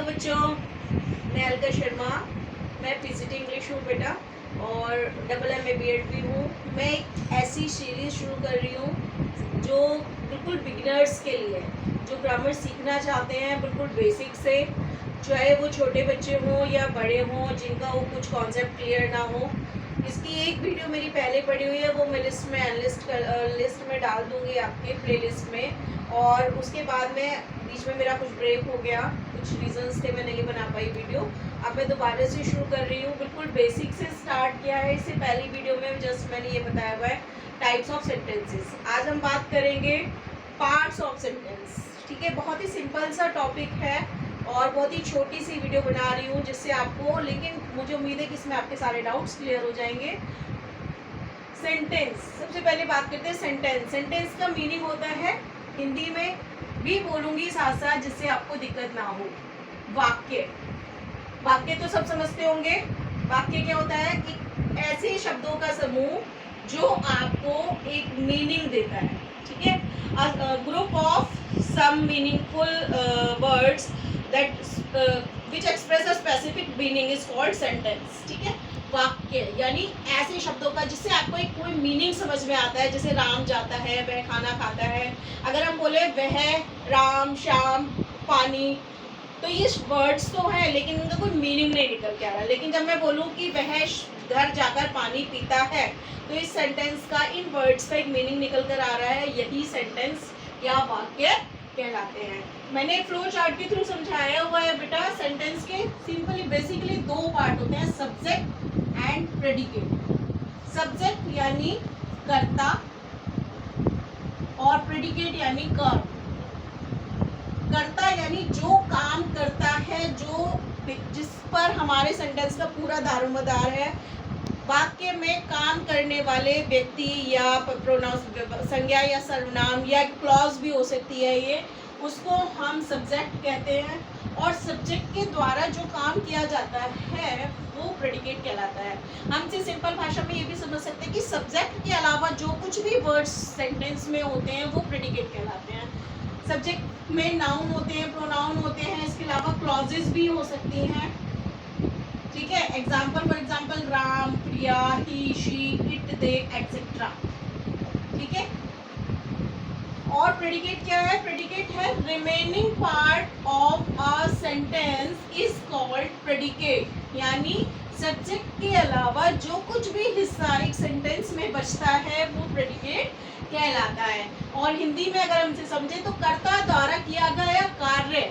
बच्चों, मैं अलका शर्मा। मैं पीजीटी इंग्लिश हूँ बेटा और AA BEd भी हूँ। मैं एक ऐसी सीरीज़ शुरू कर रही हूँ जो बिल्कुल बिगिनर्स के लिए, जो ग्रामर सीखना चाहते हैं बिल्कुल बेसिक से, चाहे वो छोटे बच्चे हों या बड़े हों जिनका वो कुछ कॉन्सेप्ट क्लियर ना हो। इसकी एक वीडियो मेरी पहले पड़ी हुई है, वो मैं लिस्ट में डाल दूँगी आपके प्लेलिस्ट में। और उसके बाद में बीच में मेरा कुछ ब्रेक हो गया, कुछ रीजंस थे, मैं नहीं बना पाई वीडियो। अब मैं दोबारा से शुरू कर रही हूँ, बिल्कुल बेसिक से स्टार्ट किया है। इससे पहली वीडियो में जस्ट मैंने ये बताया हुआ है टाइप्स ऑफ सेंटेंसेस। आज हम बात करेंगे पार्ट्स ऑफ सेंटेंस। ठीक है, बहुत ही सिंपल सा टॉपिक है और बहुत ही छोटी सी वीडियो बना रही हूँ जिससे आपको, लेकिन मुझे उम्मीद है कि इसमें आपके सारे डाउट्स क्लियर हो जाएंगे। सेंटेंस, सबसे पहले बात करते हैं सेंटेंस। सेंटेंस का मीनिंग होता है, हिंदी में भी बोलूंगी साथ साथ जिससे आपको दिक्कत ना हो, वाक्य। वाक्य तो सब समझते होंगे। वाक्य क्या होता है? एक ऐसे शब्दों का समूह जो आपको एक मीनिंग देता है। ठीक है, group of some meaningful words that which express a specific meaning is called sentence. ठीक है, वाक्य यानी ऐसे शब्दों का जिससे आपको एक कोई मीनिंग समझ में आता है। जैसे राम जाता है, वह खाना खाता है। अगर हम बोले वह, राम, शाम, पानी, तो ये वर्ड्स तो हैं लेकिन उनका कोई मीनिंग नहीं निकल के आ रहा। लेकिन जब मैं बोलूँ कि वह घर जाकर पानी पीता है, तो इस सेंटेंस का, इन वर्ड्स का एक मीनिंग निकल कर आ रहा है। यही सेंटेंस या वाक्य कहलाते हैं। मैंने फ्लो चार्ट के थ्रू समझाया हुआ है बेटा। सेंटेंस के सिंपली बेसिकली दो पार्ट होते हैं, सब्जेक्ट एंड प्रेडिकेट। सब्जेक्ट यानी कर्ता और प्रेडिकेट यानी कर्म। कर्ता यानी जो काम करता है, जिस पर हमारे सेंटेंस का पूरा दारोमदार है। वाक्य में काम करने वाले व्यक्ति या प्रोनाउन, संज्ञा या सर्वनाम या क्लॉज भी हो सकती है, ये उसको हम सब्जेक्ट कहते हैं। और सब्जेक्ट के द्वारा जो काम किया जाता है वो प्रेडिकेट कहलाता है। हम इसे सिंपल भाषा में ये भी समझ सकते हैं कि सब्जेक्ट के अलावा जो कुछ भी वर्ड्स सेंटेंस में होते हैं वो प्रेडिकेट कहलाते हैं। सब्जेक्ट में नाउन होते हैं, प्रोनाउन होते हैं, इसके अलावा क्लॉजेस भी हो सकती हैं। ठीक है, example for example Ram, Priya, he, she, it, they, etcetera. ठीक है, और प्रेडिकेट क्या है? प्रेडिकेट है remaining part of a sentence is called predicate. यानी सब्जेक्ट के अलावा जो कुछ भी हिस्सा एक सेंटेंस में बचता है वो प्रेडिकेट कहलाता है। और हिंदी में अगर हम इसे समझे तो कर्ता द्वारा किया गया कार्य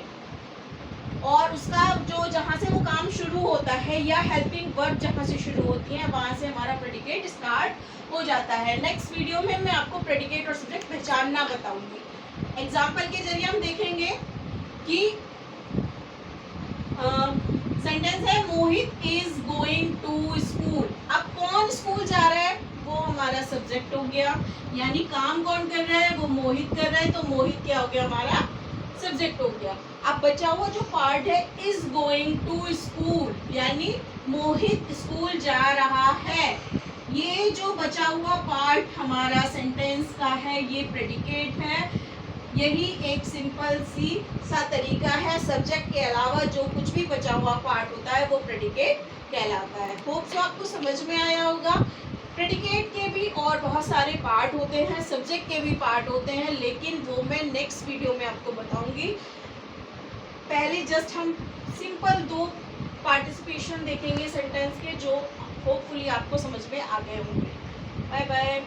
और उसका जो जहाँ से वो काम शुरू होता है या हेल्पिंग वर्ब जहाँ से शुरू होती है वहाँ से हमारा प्रेडिकेट स्टार्ट हो जाता है। नेक्स्ट वीडियो में मैं आपको प्रेडिकेट और सब्जेक्ट पहचानना बताऊंगी। एग्जाम्पल के जरिए हम देखेंगे कि सेंटेंस है मोहित इज गोइंग टू स्कूल। अब कौन स्कूल जा रहा है? वो हमारा सब्जेक्ट हो गया। यानी काम कौन कर रहा है? वो मोहित कर रहा है, तो मोहित क्या हो गया? हमारा सब्जेक्ट हो गया। अब बचा हुआ जो पार्ट है इज गोइंग टू स्कूल, यानी मोहित स्कूल जा रहा है। ये जो बचा हुआ पार्ट हमारा सेंटेंस का है ये प्रेडिकेट है। यही एक सिंपल सा तरीका है। सब्जेक्ट के अलावा जो कुछ भी बचा हुआ पार्ट होता है वो प्रेडिकेट कहलाता है। होप सो आपको समझ में आया होगा। प्रेडिकेट के भी और बहुत सारे पार्ट होते हैं, सब्जेक्ट के भी पार्ट होते हैं, लेकिन वो मैं नेक्स्ट वीडियो में आपको बताऊंगी। पहले जस्ट हम सिंपल दो पार्टिसिपेशन देखेंगे सेंटेंस के, जो होपफुली आपको समझ में आ गए होंगे। Bye bye.